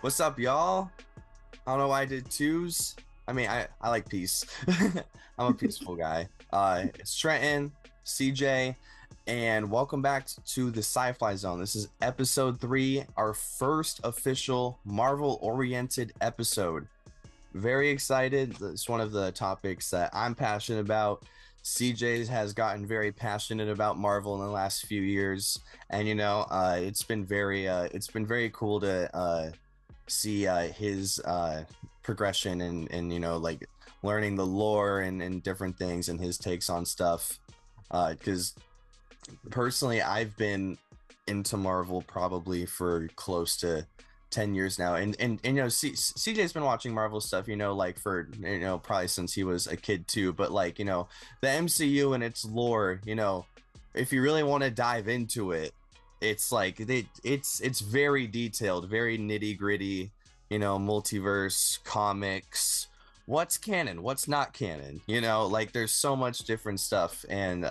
What's up, y'all? I don't know why I did twos. I mean, I like peace. I'm a peaceful guy. It's Trenton, CJ, and welcome back to the Sci-Fly Zone. This is episode 3, our first official Marvel-oriented episode. Very excited. It's one of the topics that I'm passionate about. CJ has gotten very passionate about Marvel in the last few years, and it's been very cool to see his progression and like learning the lore and different things and his takes on stuff. Because personally, I've been into Marvel probably for close to 10 years now, and CJ's been watching Marvel stuff like for probably since he was a kid too, but like the MCU and its lore, if you really want to dive into it, it's like it's very detailed, very nitty-gritty, multiverse, comics, what's canon, what's not canon, like there's so much different stuff. And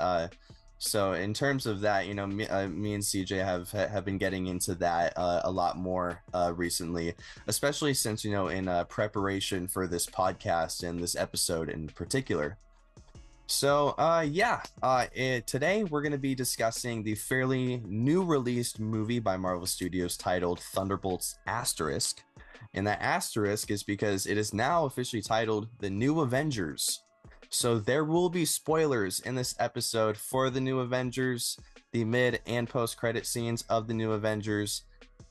so in terms of that, me and CJ have been getting into that a lot more recently, especially since in preparation for this podcast and this episode in particular. So today we're going to be discussing the fairly new released movie by Marvel Studios titled Thunderbolts Asterisk. And that asterisk is because it is now officially titled The New Avengers. So there will be spoilers in this episode for the New Avengers, the mid and post-credit scenes of the New Avengers,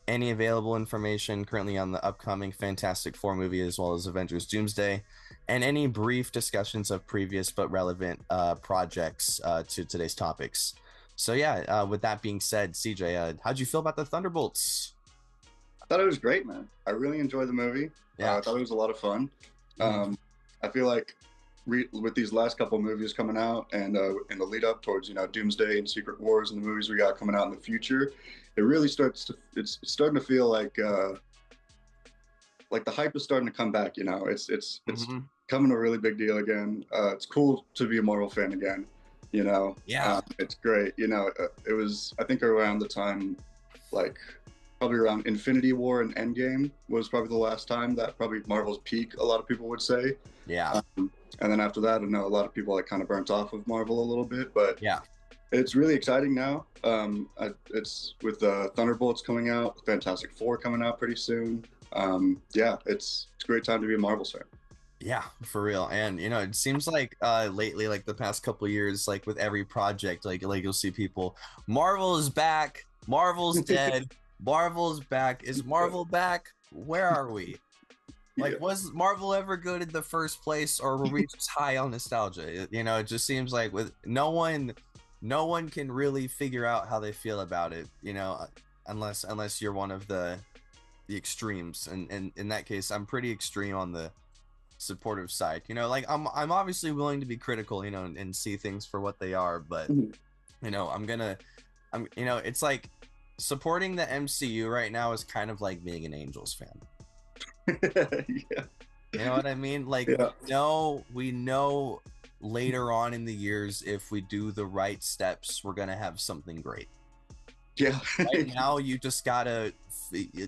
any available information currently on the upcoming Fantastic Four movie, as well as Avengers Doomsday, and any brief discussions of previous but relevant projects to today's topics. So yeah, with that being said, CJ, how'd you feel about the Thunderbolts? I thought it was great, man. I really enjoyed the movie. I thought it was a lot of fun. I feel like with these last couple movies coming out and in the lead up towards Doomsday and Secret Wars and the movies we got coming out in the future, it really it's starting to feel like the hype is starting to come back. It's becoming a really big deal again. It's cool to be a Marvel fan again. It's great. It was, I think, around the time, like probably around Infinity War and Endgame was probably the last time that probably Marvel's peak, a lot of people would say. And then after that, I know a lot of people like kind of burnt off of Marvel a little bit, but it's really exciting now. It's with Thunderbolts coming out, Fantastic Four coming out pretty soon. It's a great time to be a Marvel fan. Yeah, for real. And it seems like lately, like the past couple of years, like with every project, like you'll see people, Marvel is back, Marvel's dead, Marvel's back. Is Marvel back? Where are we? Like, was Marvel ever good in the first place, or were we just high on nostalgia? It just seems like with no one can really figure out how they feel about it, unless you're one of the extremes. And in that case, I'm pretty extreme on the supportive side. Like I'm obviously willing to be critical, and see things for what they are, but it's like supporting the MCU right now is kind of like being an Angels fan. Yeah. You know what I mean? Like, we know later on in the years, if we do the right steps, we're gonna have something great. Yeah. Right now, you just gotta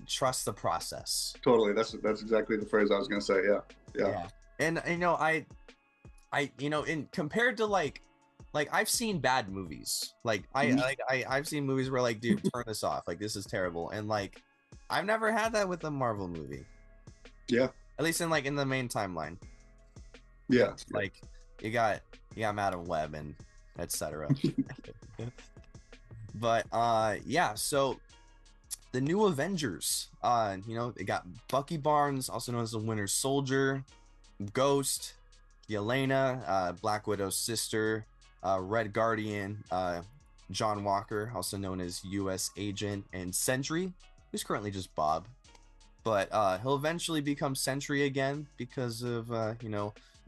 trust the process. Totally. That's exactly the phrase I was gonna say. Yeah. And I compared to like I've seen bad movies. Like I've seen movies where like, dude, turn this off. Like, this is terrible. And like, I've never had that with a Marvel movie. Yeah. At least in the main timeline. Yeah. Like you got Madam Web and etc. But so the New Avengers, they got Bucky Barnes, also known as the Winter Soldier, Ghost, Yelena, Black Widow's sister, Red Guardian, John Walker, also known as US Agent, and Sentry, who's currently just Bob. But he'll eventually become Sentry again because of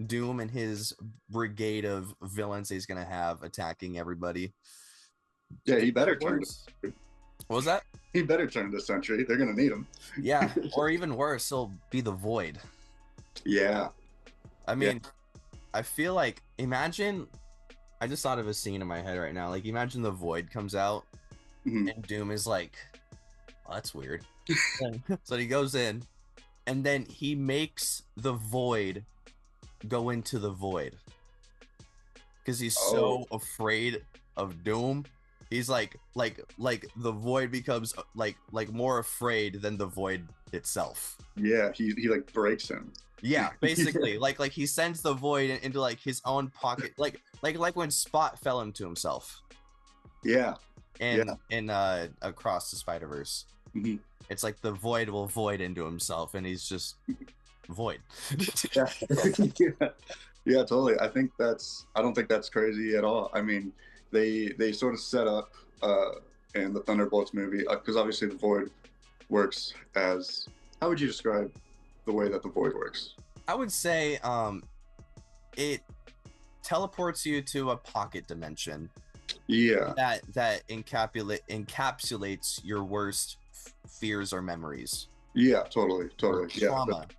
Doom and his brigade of villains he's gonna have attacking everybody. Yeah, he better turn. What was that? He better turn to Sentry. They're gonna need him. Yeah, or even worse, he'll be the Void. Yeah. I mean, I feel like, imagine, I just thought of a scene in my head right now. Like, imagine the Void comes out and Doom is like, oh, that's weird. So he goes in, and then he makes the void go into the void because he's so afraid of doom. He's like the void becomes like more afraid than the void itself. Yeah, he like breaks him. Yeah, basically, like he sends the void into like his own pocket, like when Spot fell into himself. Yeah. In Across the Spider-Verse. Mm-hmm. It's like the void will void into himself, and he's just void. Yeah. Yeah, totally. I don't think that's crazy at all. I mean, they sort of set up in the Thunderbolts movie, because obviously the void works as, how would you describe the way that the void works? I would say it teleports you to a pocket dimension. Yeah. That encapsulates your worst fears or memories. Yeah, totally.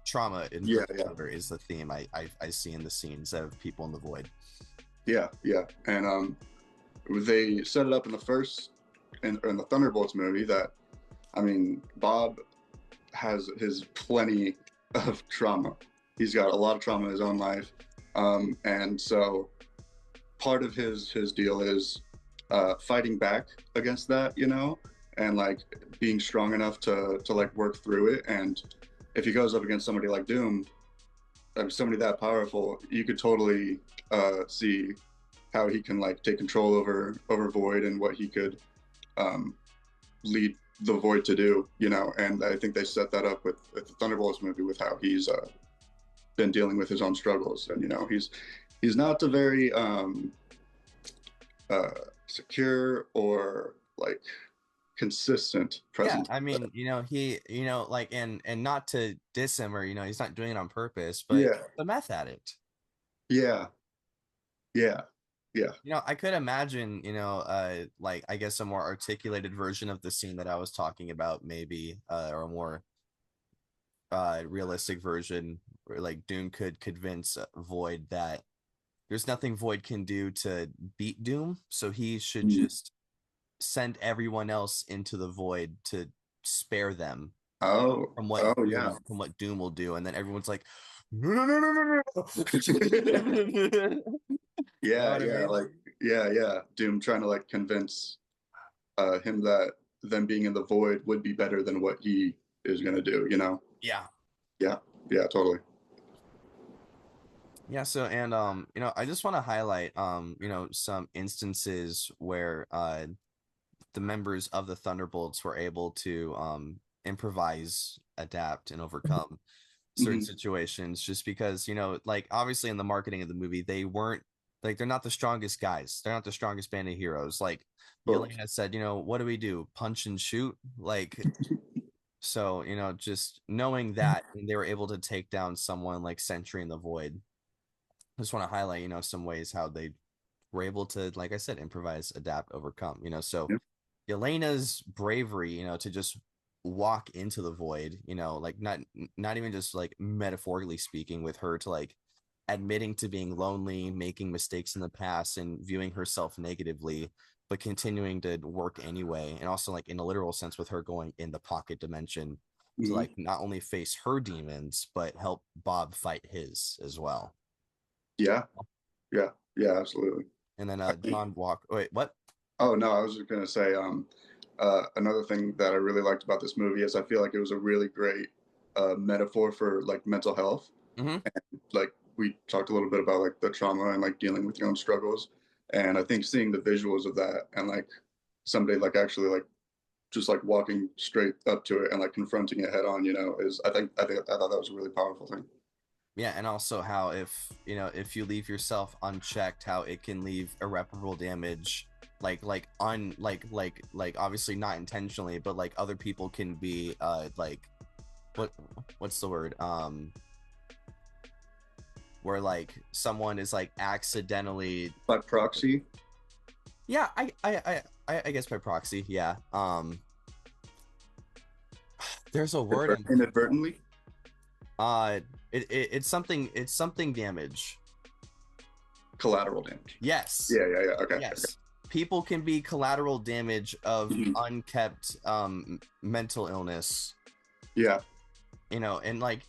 Trauma is the theme I see in the scenes of people in the void. Yeah. And they set it up in the Thunderbolts movie that, I mean, Bob has his plenty of trauma. He's got a lot of trauma in his own life, and so part of his deal is fighting back against that, and like being strong enough to like work through it. And if he goes up against somebody like Doom, somebody that powerful, you could totally see how he can like take control over Void and what he could lead the Void to do, and I think they set that up with the Thunderbolts movie, with how he's been dealing with his own struggles. And he's not a very secure or like consistent presence. Yeah, I mean, he, like, and not to diss him, or he's not doing it on purpose, but the meth addict. Yeah. I could imagine, like, I guess a more articulated version of the scene that I was talking about, maybe, or a more realistic version, where like Doom could convince Void that there's nothing Void can do to beat Doom, so he should just send everyone else into the Void to spare them from what Doom will do. And then everyone's like, no. Yeah. Doom trying to like convince him that them being in the Void would be better than what he is gonna do. Yeah, totally. Yeah, so, and I just want to highlight some instances where the members of the Thunderbolts were able to improvise, adapt, and overcome certain situations, just because, like, obviously in the marketing of the movie, they weren't, like, they're not the strongest guys. They're not the strongest band of heroes. Like, Yelena said, what do we do? Punch and shoot? Like, so, just knowing that they were able to take down someone like Sentry in the Void. I just want to highlight, some ways how they were able to, like I said, improvise, adapt, overcome, so Yelena's bravery, to just walk into the Void, like not even just like metaphorically speaking, with her to like admitting to being lonely, making mistakes in the past, and viewing herself negatively, but continuing to work anyway. And also, like, in a literal sense, with her going in the pocket dimension to like not only face her demons, but help Bob fight his as well. Yeah, absolutely. And then John Walker. Wait, what? Oh no, I was just gonna say another thing that I really liked about this movie is I feel like it was a really great metaphor for like mental health. And like we talked a little bit about like the trauma and like dealing with your own struggles, and I think seeing the visuals of that and like somebody like actually like just like walking straight up to it and like confronting it head on, is I thought that was a really powerful thing. Yeah, and also how if you leave yourself unchecked, how it can leave irreparable damage, like obviously not intentionally, but like other people can be like what's the word, where like someone is like accidentally by proxy. Yeah, I guess by proxy. Yeah. There's a word. Inadvertently. It's something damage. Collateral damage. Yes. Yeah. Okay. Yes. Okay. People can be collateral damage of unkept mental illness. Yeah. you know, and like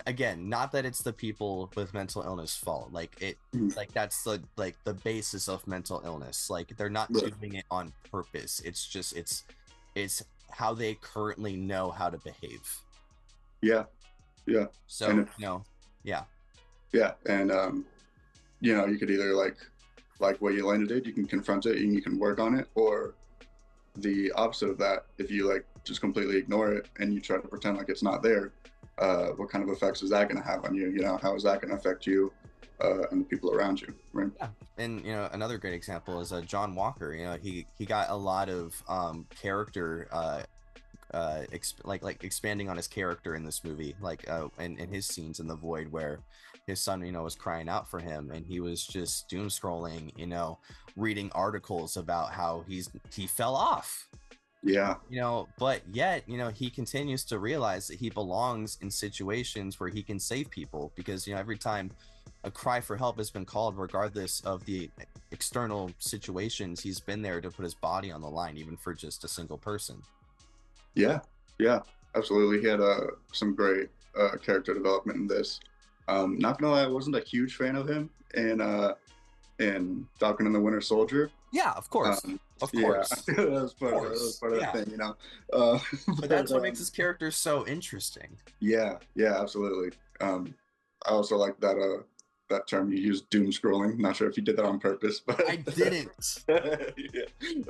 again, not that it's the people with mental illness fault, like it like that's the like the basis of mental illness, like they're not doing it on purpose, it's just it's how they currently know how to behave. Yeah. So and you know, yeah, and you know, you could either like what Yelena did, you can confront it and you can work on it, or the opposite of that, if you like just completely ignore it and you try to pretend like it's not there, what kind of effects is that going to have on you? You know, how is that going to affect you and the people around you, right? Yeah. And you know, another great example is John Walker. You know, he got a lot of character like expanding on his character in this movie, like in his scenes in the void where his son, you know, was crying out for him, and he was just doom scrolling, you know, reading articles about how he fell off. Yeah. You know, but yet, you know, he continues to realize that he belongs in situations where he can save people, because, you know, every time a cry for help has been called, regardless of the external situations, he's been there to put his body on the line, even for just a single person. Yeah, absolutely. He had some great character development in this. Not gonna lie, I wasn't a huge fan of him in Falcon and the Winter Soldier. Yeah, of course. Of course. Yeah, that was part of the thing, you know. But that's what makes his character so interesting. Yeah, absolutely. I also like that that term you used, doom scrolling. Not sure if you did that on purpose, but I didn't. Yeah,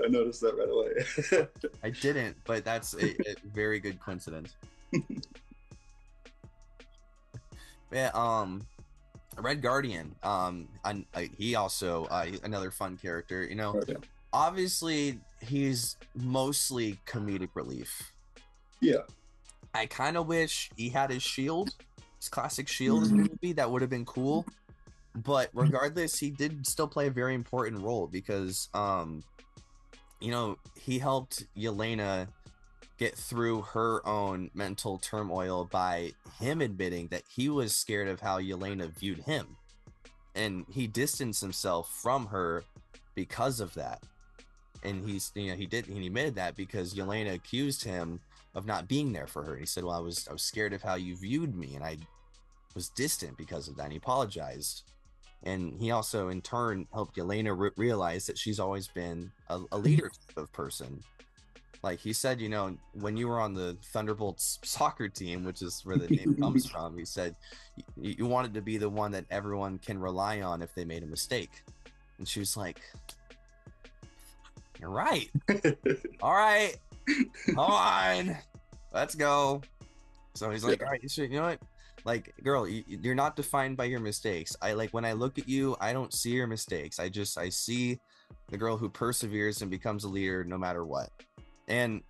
I noticed that right away. I didn't, but that's a very good coincidence. Yeah, Red Guardian, he also another fun character, you know. Yeah. Obviously he's mostly comedic relief. Yeah, I kind of wish he had his shield, his classic shield in the movie. That would have been cool. But regardless, he did still play a very important role, because you know, he helped Yelena get through her own mental turmoil by him admitting that he was scared of how Yelena viewed him, and he distanced himself from her because of that. And he's, you know, he admitted that because Yelena accused him of not being there for her. He said, well, I was scared of how you viewed me, and I was distant because of that. And he apologized. And he also in turn helped Yelena realize that she's always been a leader type of person. Like he said, you know, when you were on the Thunderbolts soccer team, which is where the name comes from, he said you wanted to be the one that everyone can rely on if they made a mistake. And she was like, you're right. All right, come on, let's go. So he's like, all right, you know what? Like, girl, you're not defined by your mistakes. I like, when I look at you, I don't see your mistakes. I see the girl who perseveres and becomes a leader no matter what. And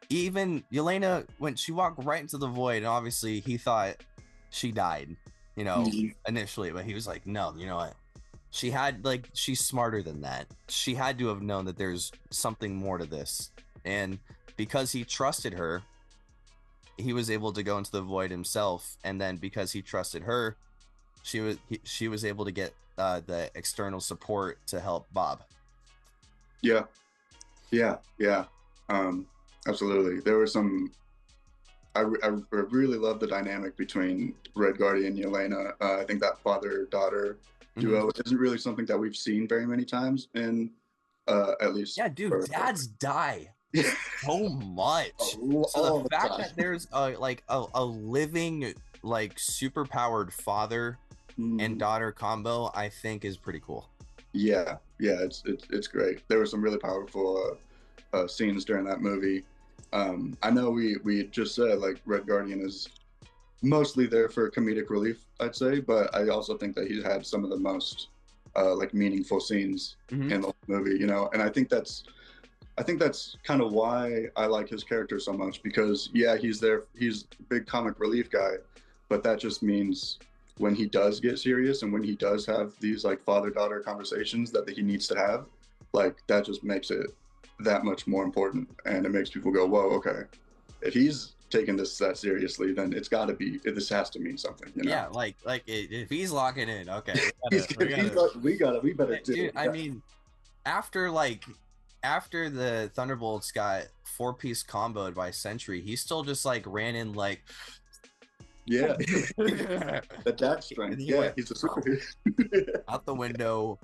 even Yelena, when she walked right into the void, and obviously he thought she died, you know, initially, but he was like, no, you know what? She had, like, she's smarter than that. She had to have known that there's something more to this. And because he trusted her, he was able to go into the void himself. And then because he trusted her, she was able to get the external support to help Bob. Yeah. Absolutely. There were some. I really love the dynamic between Red Guardian and Yelena. I think that father-daughter duo isn't really something that we've seen very many times in, at least. Yeah, dude, dads die so much. So the fact that there's a living, like, super powered father and daughter combo, I think is pretty cool. Yeah, it's great. There were some really powerful scenes during that movie. I know we just said, like, Red Guardian is mostly there for comedic relief, I'd say, but I also think that he's had some of the most like meaningful scenes in the movie, you know. And I think that's kind of why I like his character so much, because yeah, he's a big comic relief guy, but that just means when he does get serious and when he does have these, like, father-daughter conversations that he needs to have, like, that just makes it that much more important, and it makes people go, whoa, okay, if he's taking this that seriously, then this has to mean something, you know? Yeah, like if he's locking in, okay, we better do. Dude, I mean, after the Thunderbolts got 4-piece comboed by Sentry, he still just, like, ran in like, Yeah. The dad strength. Yeah, he's a superhero. Out the window,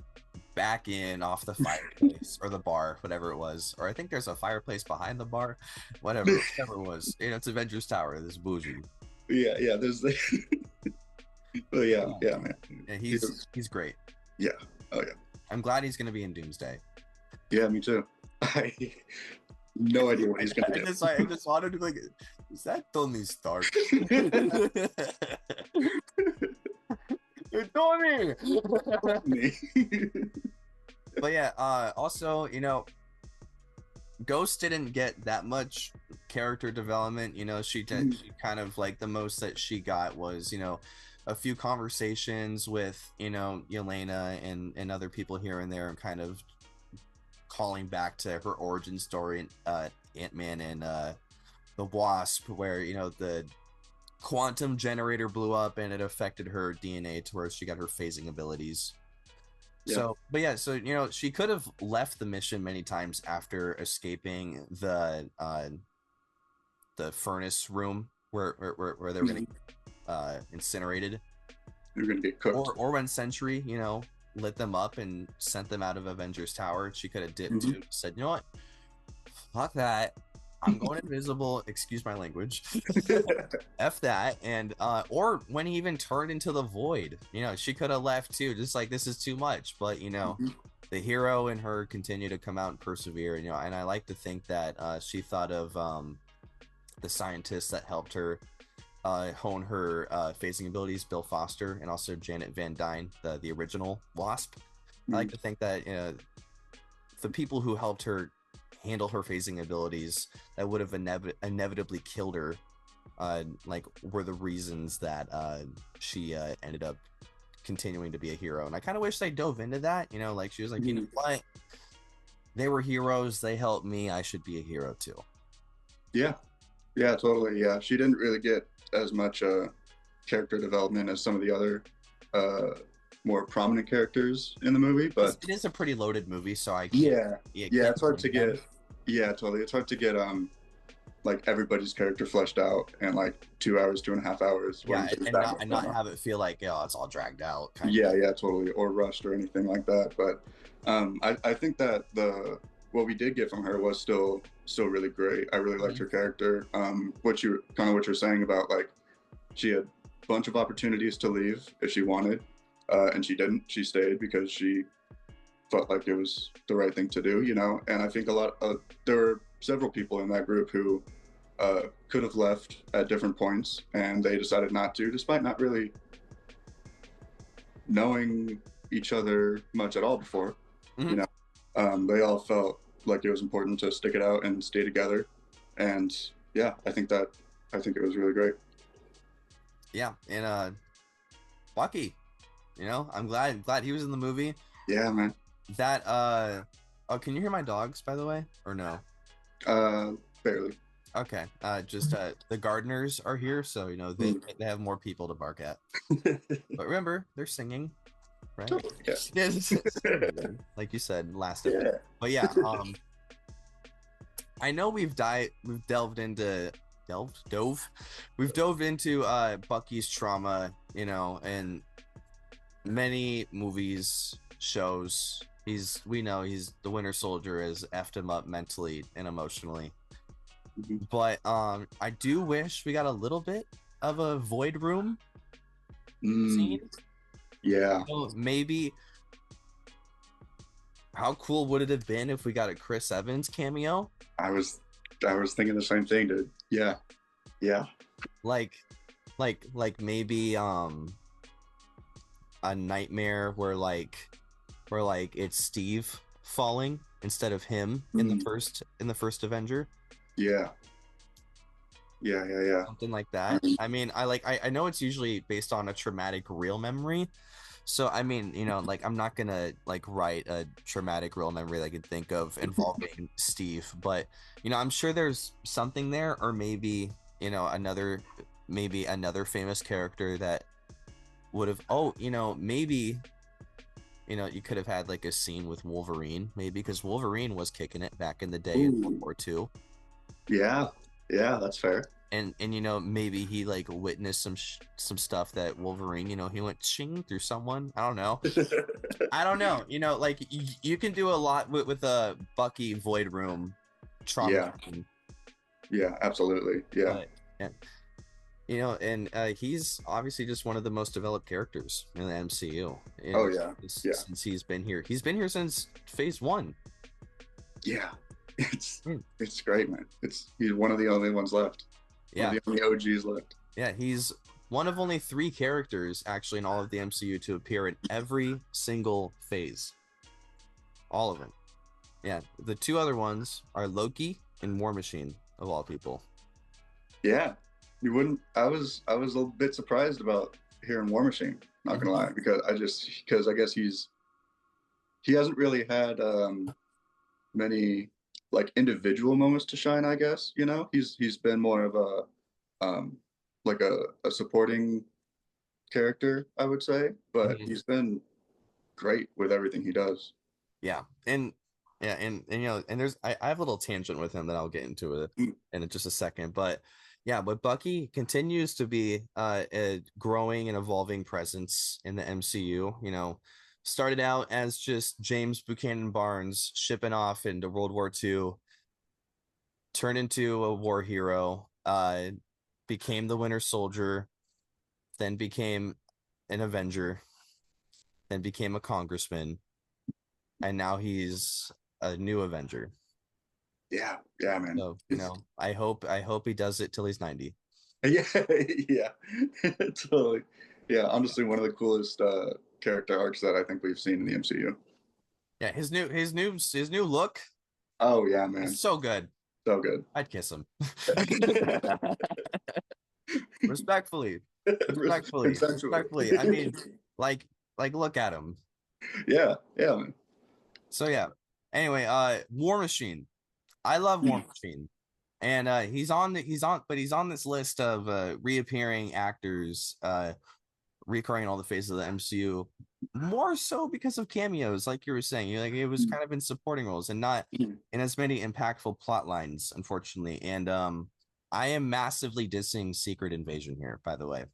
back in, off the fireplace or the bar, whatever it was. Or I think there's a fireplace behind the bar. Whatever it was. You know, it's Avengers Tower. This bougie. Yeah. There's the. But yeah, man. Yeah, he's great. Yeah. Oh yeah. I'm glad he's gonna be in Doomsday. Yeah, me too. I no idea what he's gonna do. I just wanted to like, is that Tony Stark? You're Tony. But yeah, also, you know, Ghost didn't get that much character development. You know, she kind of like the most that she got was, you know, a few conversations with, you know, Yelena and other people here and there, and kind of calling back to her origin story in Ant-Man and the Wasp, where, you know, the quantum generator blew up and it affected her DNA to where she got her phasing abilities. Yeah. So, but yeah, so, you know, she could have left the mission many times after escaping the furnace room where they were going to incinerated. They're going to get cooked. Or when Sentry, you know, lit them up and sent them out of Avengers Tower. She could have dipped to, said, you know what, fuck that, I'm going invisible, excuse my language. F that. And or when he even turned into the void, you know, she could have left too, just like, this is too much. But, you know, the hero in her continue to come out and persevere, you know. And I like to think that she thought of the scientists that helped her hone her phasing abilities, Bill Foster and also Janet Van Dyne, the original Wasp. I like to think that, you know, the people who helped her handle her phasing abilities that would have inevitably killed her, like, were the reasons that she ended up continuing to be a hero. And I kind of wish they dove into that, you know, like, she was like, you know what, they were heroes, they helped me, I should be a hero too. Yeah totally. Yeah, she didn't really get as much character development as some of the other more prominent characters in the movie, but it is a pretty loaded movie, so I can't, it's hard to get totally, it's hard to get like everybody's character fleshed out in like 2.5 hours, and not have it feel like, oh, it's all dragged out kind of. Totally, or rushed or anything like that. But I think that what we did get from her was still really great. I really liked her character. What you're saying about, like, she had a bunch of opportunities to leave if she wanted, and she didn't. She stayed because she felt like it was the right thing to do, you know. And I think there were several people in that group who could have left at different points, and they decided not to, despite not really knowing each other much at all before. You know, they all felt like it was important to stick it out and stay together. And yeah, I think it was really great. Yeah, and Bucky, you know, I'm glad he was in the movie. Yeah, man. That oh, can you hear my dogs, by the way, or no? Barely. Okay. Just the gardeners are here, so, you know, they have more people to bark at. But remember, they're singing, right? Yeah. Like you said last episode. But yeah, I know we've dove into Bucky's trauma, you know, and many movies, shows. We know he's the Winter Soldier has effed him up mentally and emotionally. But I do wish we got a little bit of a Void Room scene. Yeah. So maybe, how cool would it have been if we got a Chris Evans cameo? I was thinking the same thing, dude. Yeah. Like maybe a nightmare where it's Steve falling instead of him in the first Avenger. Yeah. Something like that. I mean, I know it's usually based on a traumatic real memory. So, I mean, you know, like, I'm not gonna, like, write a traumatic real memory that I could think of involving Steve, but, you know, I'm sure there's something there, or maybe, you know, another famous character that would have, you know, maybe, you know, you could have had, like, a scene with Wolverine, maybe, because Wolverine was kicking it back in the day in World War II. Yeah, that's fair. and maybe he like witnessed some stuff that Wolverine, he went ching through someone. I don't know. Like you can do a lot with a Bucky Void Room trauma. Yeah, absolutely. Yeah. But, and he's obviously just one of the most developed characters in the MCU. Since he's been here since Phase 1. Yeah, it's great, man. He's one of the only ones left. One of the only OGs left. Yeah, he's one of only 3 characters actually in all of the MCU to appear in every single phase. All of them. Yeah, the 2 other ones are Loki and War Machine, of all people. Yeah, you wouldn't. I was a little bit surprised about hearing War Machine. Not gonna lie, because I guess he hasn't really had many like individual moments to shine. I guess he's been more of a like a supporting character, I would say, but he's been great with everything he does. And there's I have a little tangent with him that I'll get into in just a second, but Bucky continues to be a growing and evolving presence in the MCU. Started out as just James Buchanan Barnes shipping off into World War II, turned into a war hero, became the Winter Soldier, then became an Avenger, then became a congressman, and now he's a new Avenger. Yeah, man. So, I hope he does it till he's 90. Yeah, totally. Yeah, honestly, one of the coolest character arcs that I think we've seen in the MCU. Yeah, his new look. Oh yeah, man. It's so good. So good. I'd kiss him. Respectfully. I mean, like look at him. Yeah, man. So anyway, War Machine. I love War Machine, and he's on this list of reappearing actors, recurring in all the phases of the MCU, more so because of cameos, like you were saying. It was kind of in supporting roles and not in as many impactful plot lines, unfortunately. And I am massively dissing Secret Invasion here, by the way.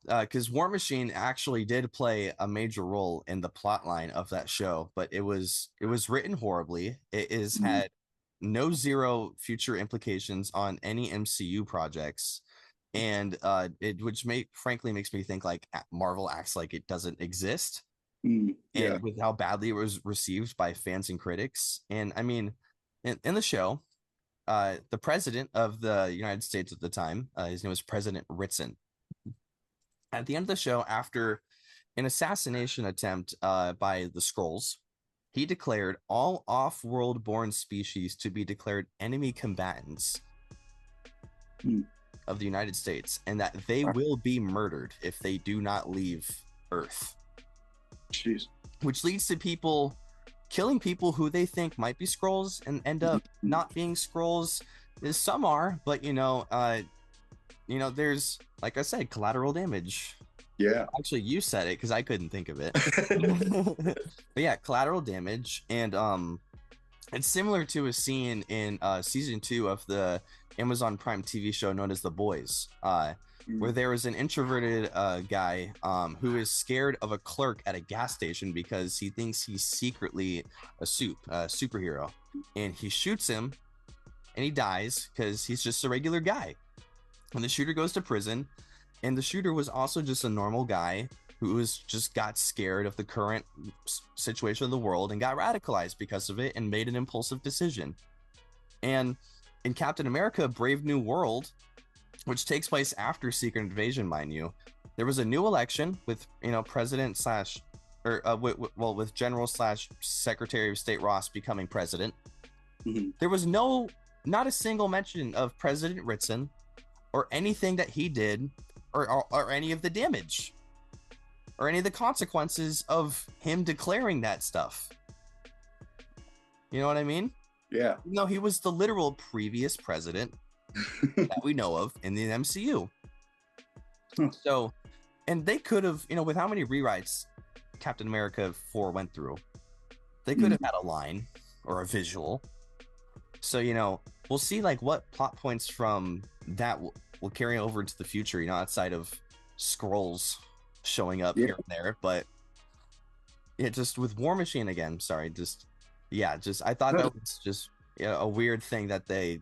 Because War Machine actually did play a major role in the plot line of that show, but it was written horribly. It is had zero future implications on any MCU projects, and which frankly makes me think like Marvel acts like it doesn't exist, and with how badly it was received by fans and critics. And I mean, in the show, the president of the United States at the time, his name was President Ritson. At the end of the show, after an assassination attempt by the Skrulls, he declared all off-world born species to be declared enemy combatants of the United States, and that they will be murdered if they do not leave Earth. Jeez. Which leads to people killing people who they think might be Skrulls and end up not being Skrulls. Some are, but there's, like I said, collateral damage. Yeah. Actually, you said it because I couldn't think of it. But yeah, collateral damage. And it's similar to a scene in season 2 of the Amazon Prime TV show known as The Boys, where there is an introverted guy who is scared of a clerk at a gas station because he thinks he's secretly a superhero. And he shoots him and he dies because he's just a regular guy. And the shooter goes to prison, and the shooter was also just a normal guy who got scared of the current situation of the world and got radicalized because of it and made an impulsive decision. And in Captain America: Brave New World, which takes place after Secret Invasion, mind you, there was a new election with president with General / Secretary of State Ross becoming president. There was not a single mention of President Ritson or anything that he did, or any of the damage, or any of the consequences of him declaring that stuff. You know what I mean? Yeah. No, he was the literal previous president that we know of in the MCU. So, and they could have, with how many rewrites Captain America 4 went through, they could have had a line or a visual So, we'll see like what plot points from that will carry over into the future, outside of scrolls showing up here and there. But yeah, just with War Machine again, sorry, I thought that was just a weird thing that they,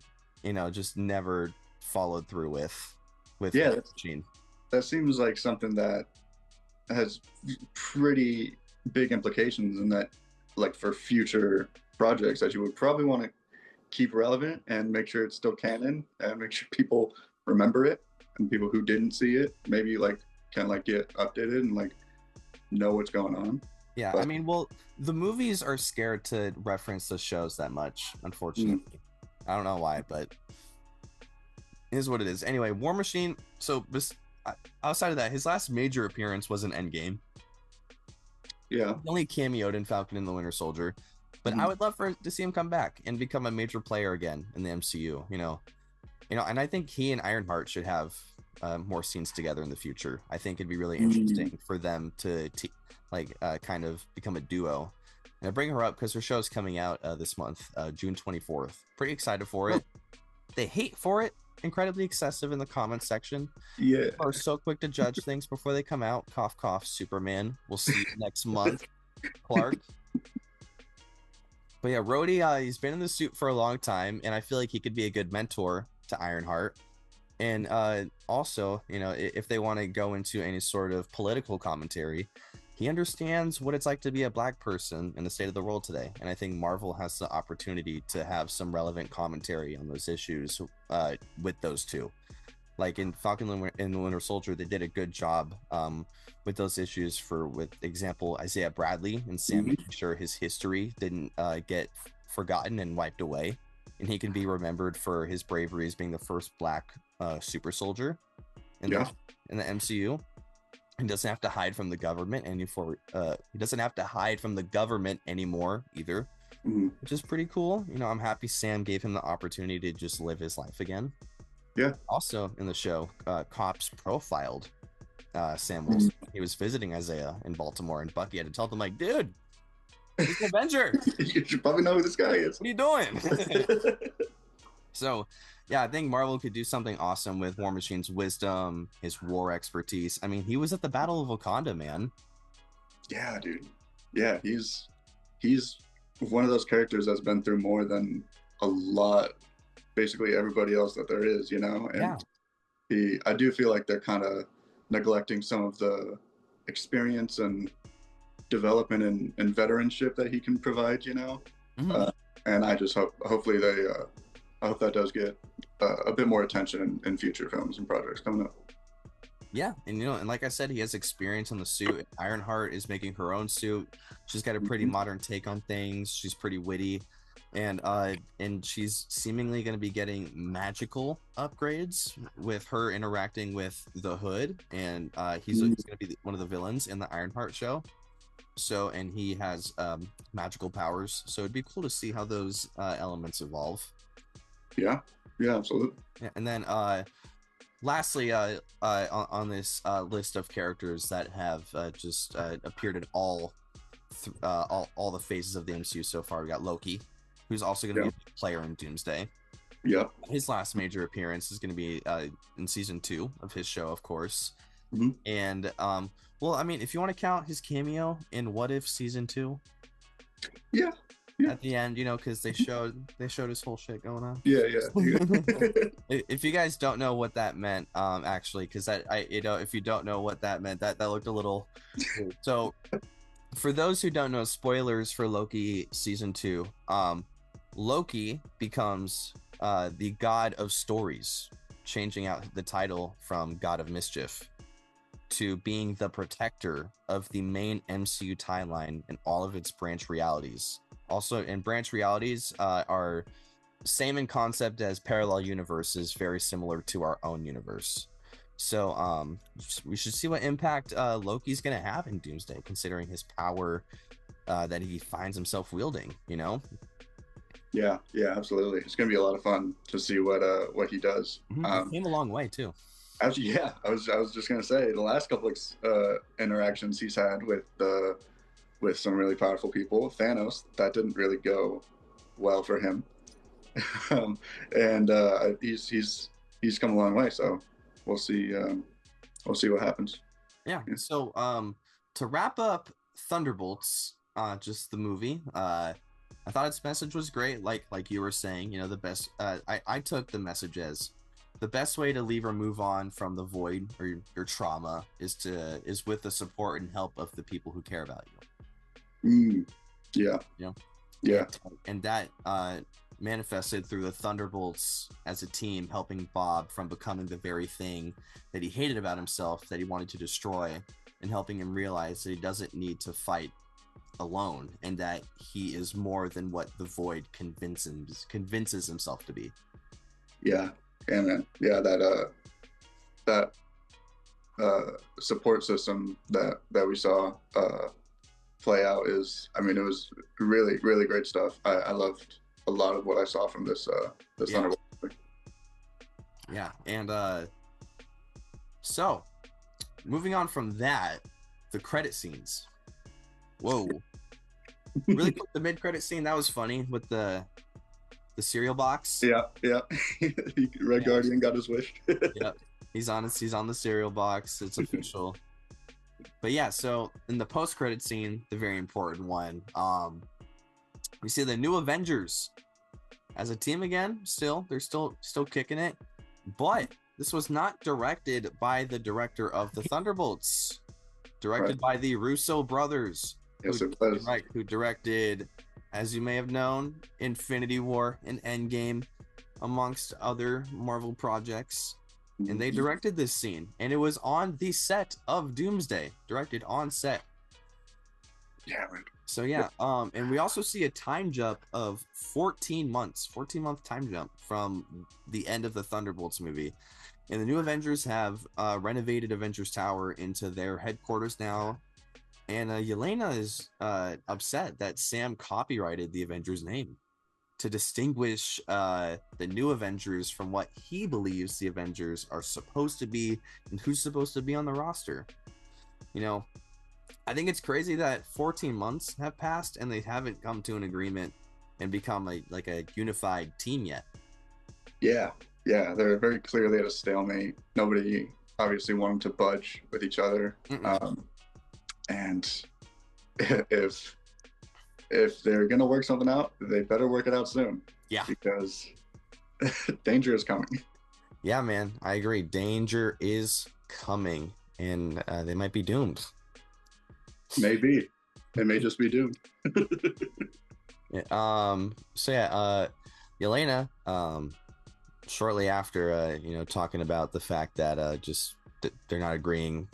just never followed through with War Machine. That seems like something that has pretty big implications, and that like for future projects that you would probably want to keep relevant and make sure it's still canon and make sure people remember it, and people who didn't see it maybe like kind of like get updated and like know what's going on. Yeah, but, I mean, well, the movies are scared to reference the shows that much, unfortunately. I don't know why, but it is what it is. Anyway, War Machine. So outside of that, his last major appearance was in Endgame. Yeah. He only cameoed in Falcon and the Winter Soldier. But I would love to see him come back and become a major player again in the MCU, and I think he and Ironheart should have more scenes together in the future. I think it'd be really interesting for them to kind of become a duo. And I bring her up because her show's coming out this month, June 24th. Pretty excited for it. They hate for it. Incredibly excessive in the comments section. Yeah. People are so quick to judge things before they come out. Cough, cough, Superman. We'll see you next month. Clark. But yeah, Rhodey, he's been in the suit for a long time, and I feel like he could be a good mentor to Ironheart. And also, if they want to go into any sort of political commentary, he understands what it's like to be a black person in the state of the world today. And I think Marvel has the opportunity to have some relevant commentary on those issues with those two. Like in Falcon and the Winter Soldier, they did a good job with those issues with example, Isaiah Bradley and Sam making sure his history didn't get forgotten and wiped away. And he can be remembered for his bravery as being the first black super soldier in the MCU. He doesn't have to hide from the government he doesn't have to hide from the government anymore either, which is pretty cool. I'm happy Sam gave him the opportunity to just live his life again. Yeah. Also in the show, cops profiled Sam Wilson. He was visiting Isaiah in Baltimore, and Bucky had to tell them, like, dude, he's an Avenger. You should probably know who this guy is. What are you doing? So, yeah, I think Marvel could do something awesome with War Machine's wisdom, his war expertise. I mean, he was at the Battle of Wakanda, man. Yeah, dude. Yeah, he's one of those characters that's been through more than a lot, basically everybody else that there is, And I do feel like they're kind of neglecting some of the experience and development and veteranship that he can provide, And I just hopefully I hope that does get a bit more attention in future films and projects coming up. Yeah, and and like I said, he has experience on the suit. Ironheart is making her own suit. She's got a pretty modern take on things. She's pretty witty, and she's seemingly going to be getting magical upgrades with her interacting with the Hood, and he's going to be one of the villains in the Ironheart show. So, and he has magical powers. So it'd be cool to see how those elements evolve. Yeah, absolutely. Yeah, and then lastly, on this list of characters that have just appeared in all the phases of the MCU so far, we got Loki, who's also going to be a player in Doomsday. Yeah. His last major appearance is going to be in season 2 of his show, of course. And well, I mean, if you want to count his cameo in What If season 2, at the end, because they showed his whole shit going on. Yeah. If you guys don't know what that meant, actually, because if you don't know what that meant, that looked a little weird. So for those who don't know, spoilers for Loki season 2, Loki becomes the god of stories, changing out the title from God of Mischief to being the protector of the main MCU timeline and all of its branch realities. Also, and branch realities are same in concept as parallel universes, very similar to our own universe. So we should see what impact Loki's going to have in Doomsday, considering his power that he finds himself wielding, Yeah, absolutely. It's going to be a lot of fun to see what he does. He came a long way, too. Actually, yeah, I was just going to say, the last couple of interactions he's had with some really powerful people, Thanos, that didn't really go well for him. And he's come a long way. So we'll see. We'll see what happens. Yeah. So to wrap up Thunderbolts, just the movie, I thought its message was great. Like you were saying, the best. I took the message as the best way to leave or move on from the void or your trauma is with the support and help of the people who care about you. Yeah. Yeah. And that manifested through the Thunderbolts as a team helping Bob from becoming the very thing that he hated about himself, that he wanted to destroy, and helping him realize that he doesn't need to fight alone and that he is more than what the void convinces himself to be. Yeah man, yeah, that support system that we saw play out is, I mean, it was really great stuff. I loved a lot of what I saw from this Thunderbolt movie. Yeah. And so moving on from that, the credit scenes. Whoa. Really quick, the mid-credit scene, that was funny with the cereal box. Yeah. Red Guardian got his wish. Yeah, he's on the cereal box. It's official. But yeah, so in the post-credit scene, the very important one, we see the new Avengers as a team again. They're still kicking it, but this was not directed by the director of the Thunderbolts. Directed by the Russo brothers. Yes, it was. Right, who directed, as you may have known, Infinity War and Endgame, amongst other Marvel projects. And they directed this scene, and it was on the set of Doomsday, directed on set. Yeah, right. So yeah, and we also see a time jump of 14-month time jump from the end of the Thunderbolts movie. And the new Avengers have renovated Avengers Tower into their headquarters now. And Yelena is upset that Sam copyrighted the Avengers name to distinguish the new Avengers from what he believes the Avengers are supposed to be and who's supposed to be on the roster. I think it's crazy that 14 months have passed and they haven't come to an agreement and become a unified team yet. Yeah, they're very clearly at a stalemate. Nobody obviously wanted to budge with each other. And if they're gonna work something out, they better work it out soon. Yeah, because danger is coming. Yeah, man, I agree. Danger is coming, and they might be doomed. Maybe they may just be doomed. So yeah, Yelena, shortly after, talking about the fact that they're not agreeing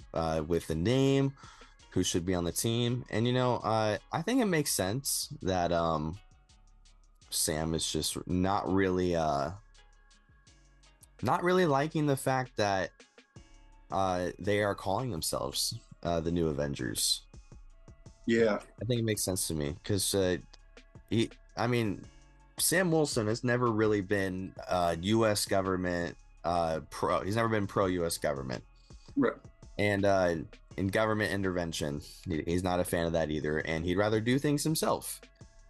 with the name, who should be on the team, and I think it makes sense that Sam is just not really liking the fact that they are calling themselves the new Avengers. Yeah, I think it makes sense to me because Sam Wilson has never really been U.S. government pro. He's never been pro U.S. government, right? And in government intervention, he's not a fan of that either, and he'd rather do things himself,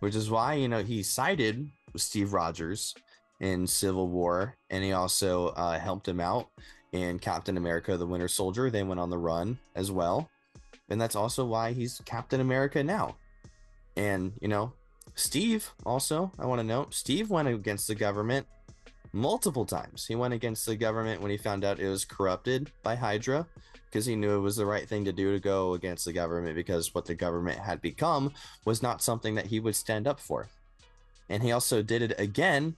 which is why he sided with Steve Rogers in Civil War, and he also helped him out in Captain America: The Winter Soldier. They went on the run as well, and that's also why he's Captain America now. And Steve also, I want to note, Steve went against the government multiple times. He went against the government when he found out it was corrupted by Hydra, because he knew it was the right thing to do to go against the government, because what the government had become was not something that he would stand up for. And he also did it again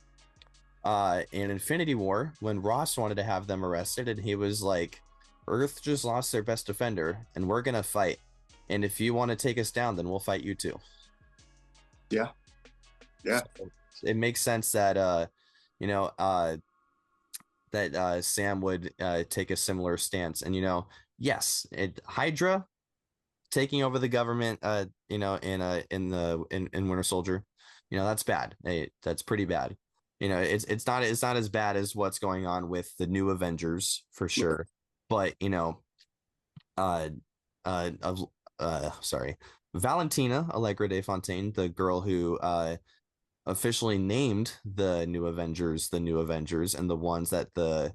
in Infinity War when Ross wanted to have them arrested, and he was like, Earth just lost their best defender and we're gonna fight, and if you want to take us down, then we'll fight you too. Yeah So it makes sense that Sam would take a similar stance. And yes, Hydra taking over the government in Winter Soldier, that's bad. That's pretty bad. It's not as bad as what's going on with the new Avengers for sure, but Valentina Allegra de Fontaine, the girl who officially named the New Avengers the New Avengers, and the ones that the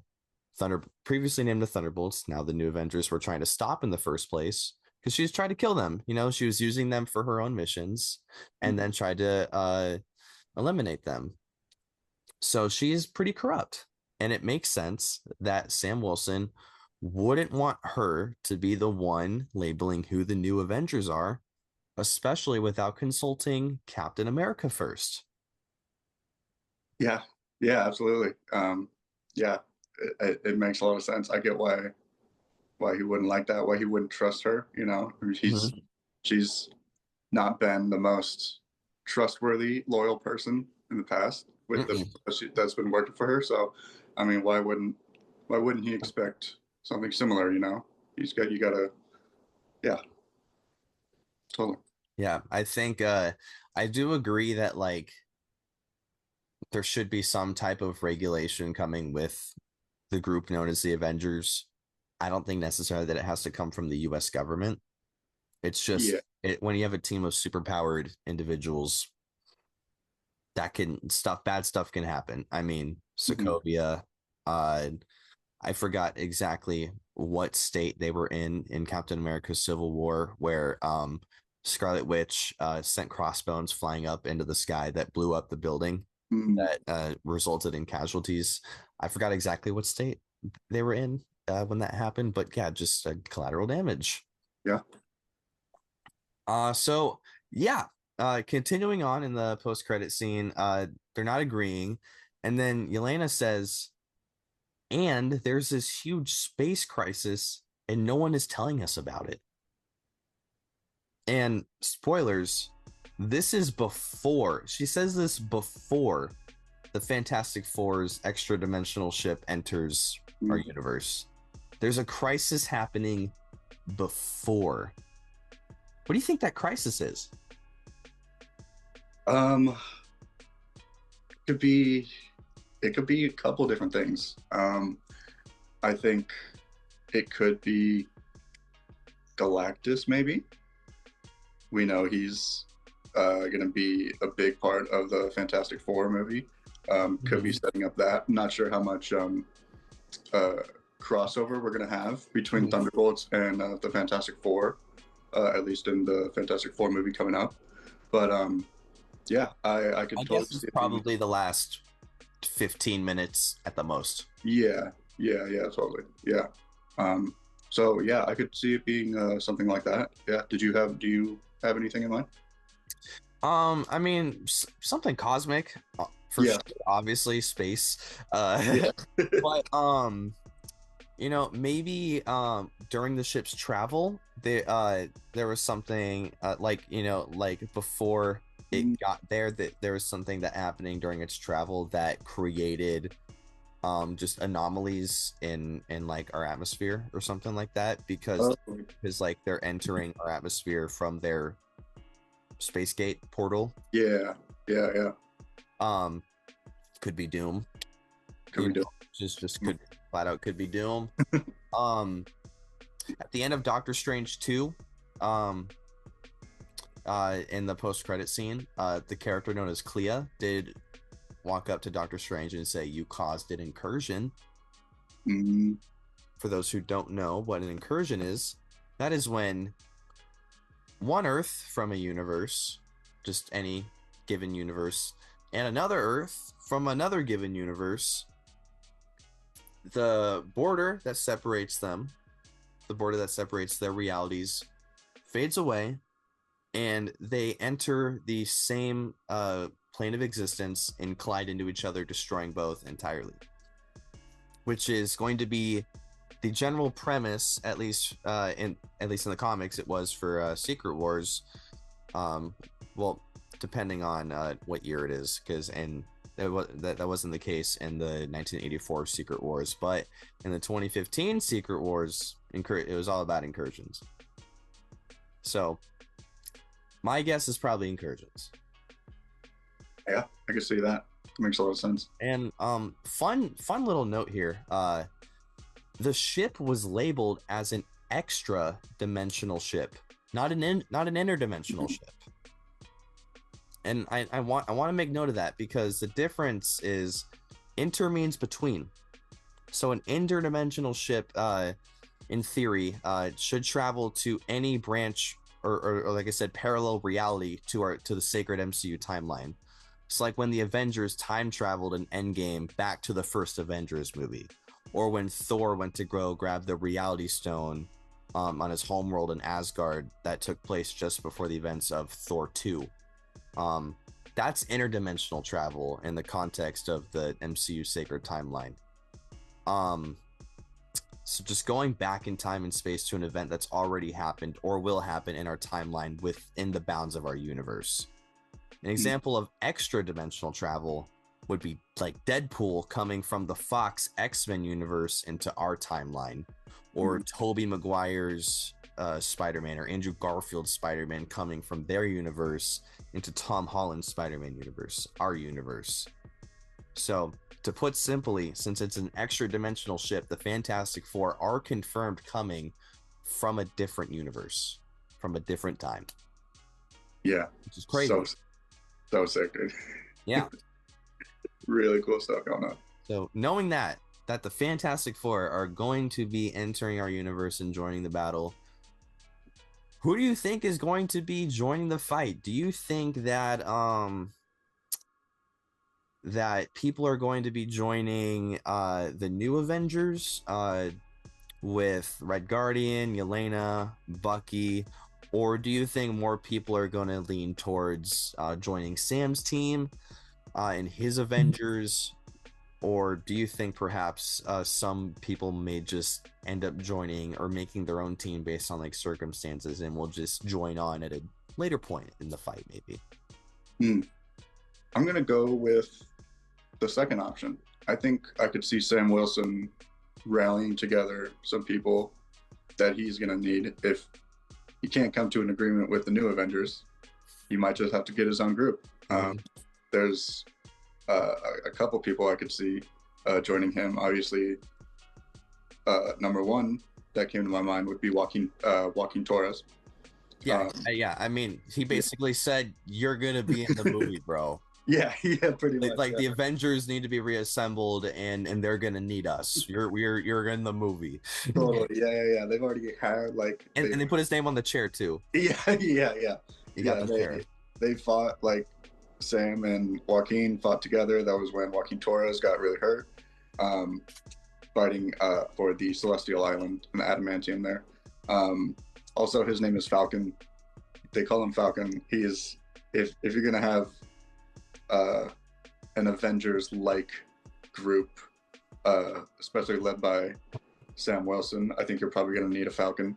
previously named the Thunderbolts, now the New Avengers, were trying to stop in the first place, because she was trying to kill them. She was using them for her own missions, and then tried to eliminate them. So she's pretty corrupt, and it makes sense that Sam Wilson wouldn't want her to be the one labeling who the New Avengers are, especially without consulting Captain America first. Yeah, absolutely. Yeah, it makes a lot of sense. I get why he wouldn't like that, why he wouldn't trust her. I mean, she's not been the most trustworthy, loyal person in the past with that's been working for her. So, I mean, why wouldn't he expect something similar? You gotta, yeah, totally. Yeah, I think I do agree that like there should be some type of regulation coming with the group known as the Avengers. I don't think necessarily that it has to come from the US government. It's just when you have a team of superpowered individuals, bad stuff can happen. I mean, Sokovia, I forgot exactly what state they were in Captain America's Civil War, where Scarlet Witch sent crossbones flying up into the sky that blew up the building that resulted in casualties. I forgot exactly what state they were in when that happened, but yeah, just collateral damage. Yeah. So yeah, continuing on in the post-credit scene, they're not agreeing, and then Yelena says, and there's this huge space crisis and no one is telling us about it. And spoilers, this is before, she says this before the Fantastic Four's extra dimensional ship enters our universe. There's a crisis happening before. What do you think that crisis is? It could be a couple different things. I think it could be Galactus, maybe. We know he's going to be a big part of the Fantastic Four movie. Could be setting up that. I'm not sure how much crossover we're going to have between Thunderbolts and the Fantastic Four, at least in the Fantastic Four movie coming up. But yeah, I could totally guess it's probably the last 15 minutes at the most. Yeah, totally. Yeah. So yeah, I could see it being something like that. Yeah. Do you have anything in mind? I mean, something cosmic, for sure, obviously space. But maybe during the ship's travel, there was something like before it got there, that there was something that happening during its travel that created just anomalies in like our atmosphere or something like that, because like they're entering our atmosphere from their space gate portal. Yeah. Could be Doom. Could be Doom. Just could flat out could be Doom. At the end of Doctor Strange 2, in the post-credit scene, the character known as Clea did walk up to Doctor Strange and say, "You caused an incursion." For those who don't know what an incursion is, that is when one Earth from a universe, just any given universe, and another Earth from another given universe, the border that separates them, the border that separates their realities, fades away, and they enter the same plane of existence and collide into each other, destroying both entirely. Which is going to be the general premise, at least in the comics. It was for Secret Wars. Well, depending on what year it is, because that wasn't the case in the 1984 Secret Wars, but in the 2015 Secret Wars, it was all about incursions. So my guess is probably incursions. Yeah, I can see that. Makes a lot of sense. And fun little note here. The ship was labeled as an extra dimensional ship, not an interdimensional ship. and I want to make note of that, because the difference is inter means between. So an interdimensional ship, in theory, should travel to any branch or like I said, parallel reality to the sacred MCU timeline. It's like when the Avengers time traveled in Endgame back to the first Avengers movie, or when Thor went to grab the Reality Stone on his homeworld in Asgard, that took place just before the events of Thor 2. That's interdimensional travel in the context of the MCU sacred timeline. So just going back in time and space to an event that's already happened or will happen in our timeline within the bounds of our universe. An example of extra dimensional travel would be like Deadpool coming from the Fox X-Men universe into our timeline, or Tobey Maguire's Spider-Man, or Andrew Garfield's Spider-Man coming from their universe into Tom Holland's Spider-Man universe, our universe. So, to put simply, since it's an extra dimensional ship, the Fantastic Four are confirmed coming from a different universe, from a different time. Yeah. Which is crazy. So sick, dude. Yeah. Really cool stuff going on. So, knowing that the Fantastic Four are going to be entering our universe and joining the battle, who do you think is going to be joining the fight? Do you think that that people are going to be joining the new Avengers with Red Guardian, Yelena, Bucky, or do you think more people are going to lean towards joining Sam's team in his Avengers, or do you think perhaps some people may just end up joining or making their own team based on like circumstances and will just join on at a later point in the fight maybe? I'm gonna go with the second option. I think I could see Sam Wilson rallying together some people that he's going to need. If he can't come to an agreement with the new Avengers, he might just have to get his own group. There's a couple people I could see joining him. Obviously, number one that came to my mind would be Joaquin Torres. Yeah, I mean, he basically said, "You're gonna be in the movie, bro." Yeah, pretty much. Like the Avengers need to be reassembled, and they're gonna need us. You're in the movie. Totally. Yeah. They've already had like, and they put his name on the chair too. Yeah. He got the chair. They fought, like Sam and Joaquin fought together. That was when Joaquin Torres got really hurt, fighting for the Celestial Island and the adamantium there. Also, his name is Falcon. They call him Falcon. He is, if you're gonna have an Avengers-like group, especially led by Sam Wilson, I think you're probably going to need a Falcon.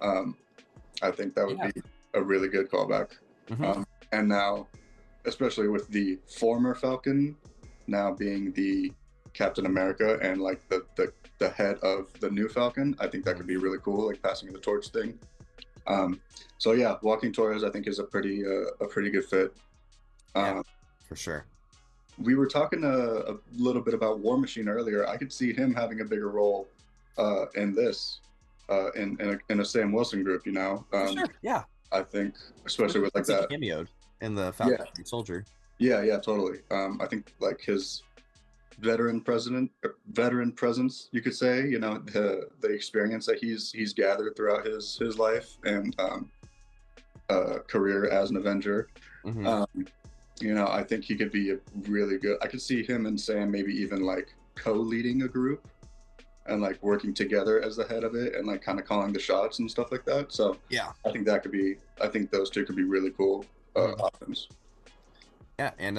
I think that would be a really good callback. And now, especially with the former Falcon now being the Captain America and like the head of the new Falcon, I think that could be really cool, like passing the torch thing. So yeah, Joaquin Torres I think is a pretty good fit. For sure. We were talking a little bit about War Machine earlier. I could see him having a bigger role in this, in a Sam Wilson group, you know? Sure, yeah. I think, especially with like that. Cameoed in the Falcon Soldier. Yeah, totally. I think like his veteran presence, you could say, you know, the experience that he's gathered throughout his life and career as an Avenger. You know, I think he could be a really good. I could see him and Sam maybe even like co-leading a group and like working together as the head of it and like kind of calling the shots and stuff like that. So yeah, I think those two could be really cool options. Yeah, and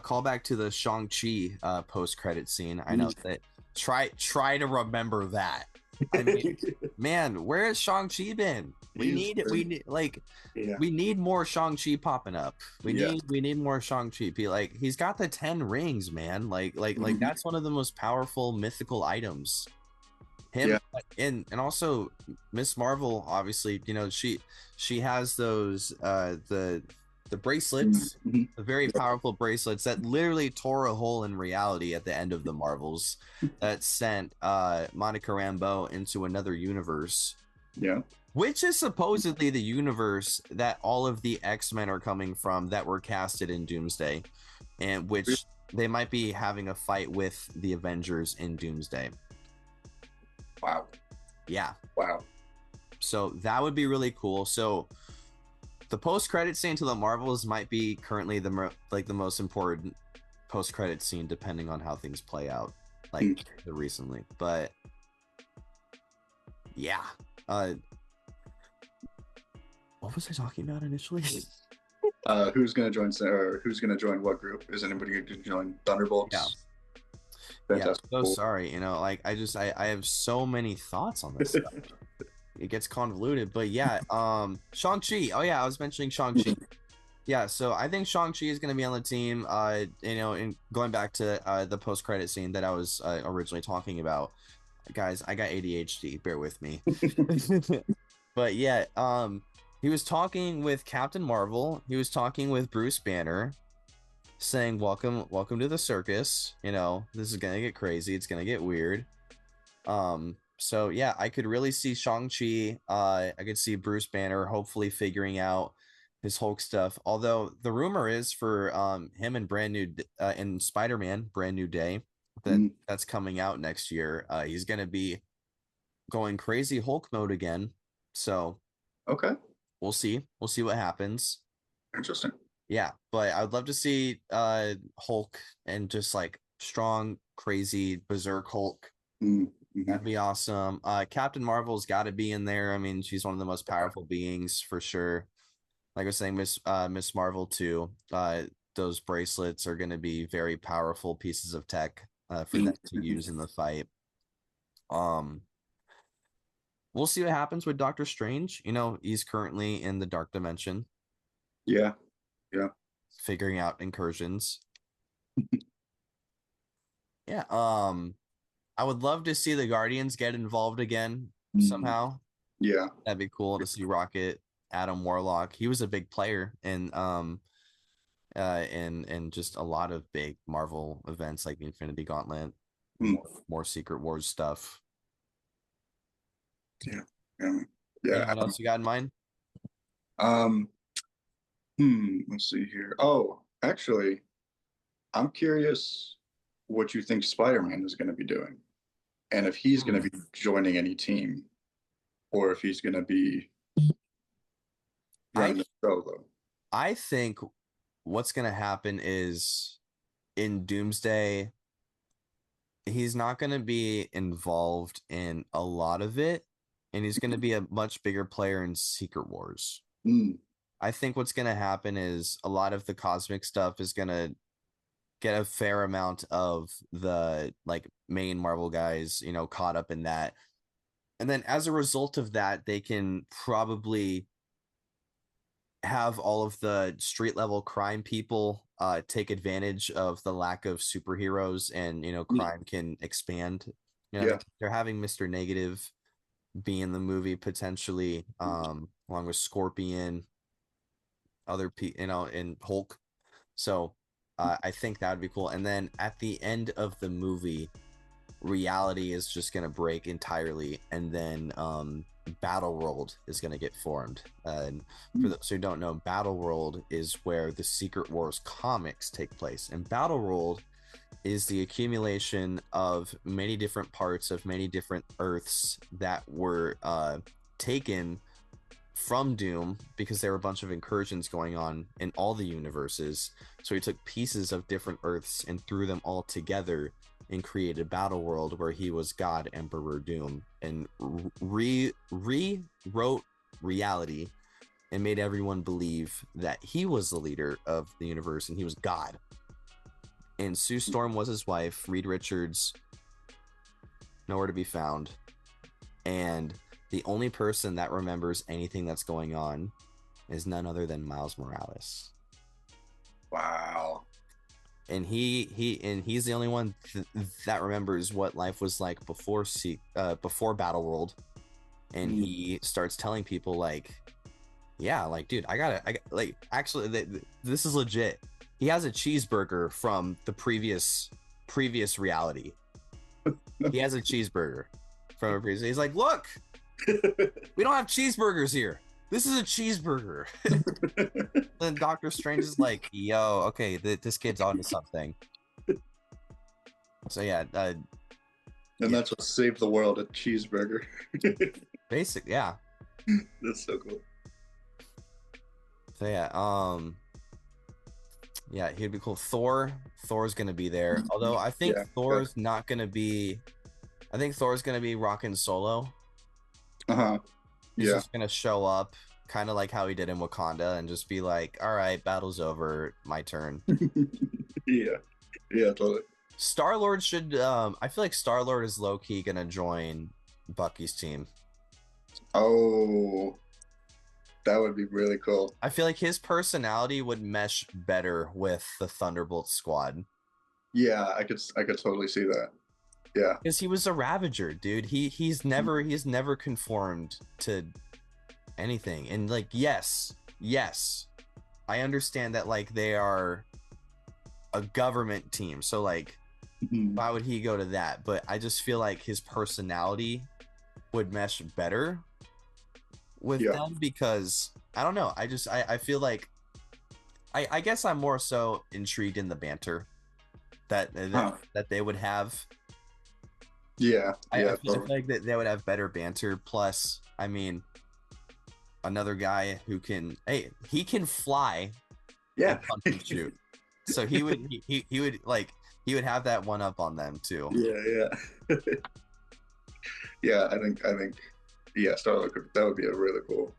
call back to the Shang-Chi post-credit scene. I know that. Try to remember that. I mean, man, where has Shang-Chi been? We need more Shang-Chi popping up. We need more Shang-Chi. Like, he's got the 10 rings, man. Like that's one of the most powerful mythical items. Him and also Miss Marvel, obviously, you know, she has those the bracelets, the very powerful bracelets that literally tore a hole in reality at the end of the Marvels that sent Monica Rambeau into another universe Yeah. Which is supposedly the universe that all of the X-Men are coming from that were casted in Doomsday, and which they might be having a fight with the Avengers in Doomsday. Wow. Yeah. Wow. So that would be really cool. So the post-credit scene to the Marvels might be currently the most important post-credit scene, depending on how things play out, like recently. But yeah. What was I talking about initially? Who's gonna join? Or who's gonna join what group? Is anybody going to join Thunderbolts? Yeah. Fantastic. Yeah. So sorry. You know, like I have so many thoughts on this stuff. It gets convoluted, but yeah. Shang-Chi. Oh yeah, I was mentioning Shang-Chi. Yeah. So I think Shang-Chi is going to be on the team. You know, and going back to the post-credit scene that I was originally talking about, guys, I got ADHD. Bear with me. But yeah. He was talking with Captain Marvel. He was talking with Bruce Banner, saying, welcome to the circus. You know, this is gonna get crazy. It's gonna get weird. So yeah, I could really see Shang-Chi. I could see Bruce Banner hopefully figuring out his Hulk stuff. Although the rumor is for him and in Spider-Man Brand New Day that's coming out next year. He's gonna be going crazy Hulk mode again. So okay. We'll see what happens. Interesting. Yeah, but I would love to see Hulk and just like strong, crazy Berserk Hulk. That'd be awesome. Captain Marvel's got to be in there. I mean, she's one of the most powerful beings for sure. Like I was saying, Miss Marvel too. Those bracelets are going to be very powerful pieces of tech for them to use in the fight. We'll see what happens with Doctor Strange. You know, he's currently in the dark dimension. Yeah. Figuring out incursions. Yeah. I would love to see the Guardians get involved again somehow. Yeah. That'd be cool to see Rocket, Adam Warlock. He was a big player in just a lot of big Marvel events like the Infinity Gauntlet, more Secret Wars stuff. Yeah. What else you got in mind? Let's see here. Oh, actually, I'm curious what you think Spider-Man is going to be doing, and if he's going to be joining any team, or if he's going to be running the solo. I think what's going to happen is in Doomsday, he's not going to be involved in a lot of it, and he's going to be a much bigger player in Secret Wars. I think what's going to happen is a lot of the cosmic stuff is going to get a fair amount of the like main Marvel guys, you know, caught up in that. And then as a result of that, they can probably have all of the street level crime people take advantage of the lack of superheroes, and you know, crime can expand. You know, they're having Mr. Negative be in the movie potentially, along with Scorpion, other people, you know, and Hulk. So I think that would be cool. And then at the end of the movie, reality is just gonna break entirely, and then Battle World is gonna get formed. And for those who don't know, Battle World is where the Secret Wars comics take place, and Battle World is the accumulation of many different parts of many different Earths that were taken from Doom, because there were a bunch of incursions going on in all the universes. So he took pieces of different Earths and threw them all together and created Battle World, where he was God Emperor Doom, and rewrote reality and made everyone believe that he was the leader of the universe and he was God. And Sue Storm was his wife. Reed Richards, nowhere to be found. And the only person that remembers anything that's going on is none other than Miles Morales. Wow. And he's the only one that remembers what life was like before Battle World. And he starts telling people like, yeah, like, dude, actually, this is legit. He has a cheeseburger from the previous reality. He has a cheeseburger from a previous. He's like, look, We don't have cheeseburgers here. This is a cheeseburger. Then Doctor Strange is like, yo, okay, this kid's onto something. So yeah, and that's what saved the world, a cheeseburger. basic, yeah. That's so cool. So yeah, he'd be cool. Thor's gonna be there. Although I think Thor's not gonna be. I think Thor's gonna be rocking solo. He's just gonna show up, kind of like how he did in Wakanda, and just be like, "All right, battle's over, my turn." Yeah, totally. Star-Lord should. I feel like Star-Lord is low key gonna join Bucky's team. Oh, that would be really cool. I feel like his personality would mesh better with the Thunderbolts squad. Yeah, I could totally see that. Yeah, because he was a Ravager, dude. He's never conformed to anything. And like, yes, I understand that like they are a government team, so like why would he go to that? But I just feel like his personality would mesh better with them, because I don't know, I feel like I guess I'm more so intrigued in the banter that they would have. I feel like that they would have better banter. Plus, I mean, another guy who can he can fly, and punch and shoot. So he would have that one up on them too. I think Star-Lord that would be a really cool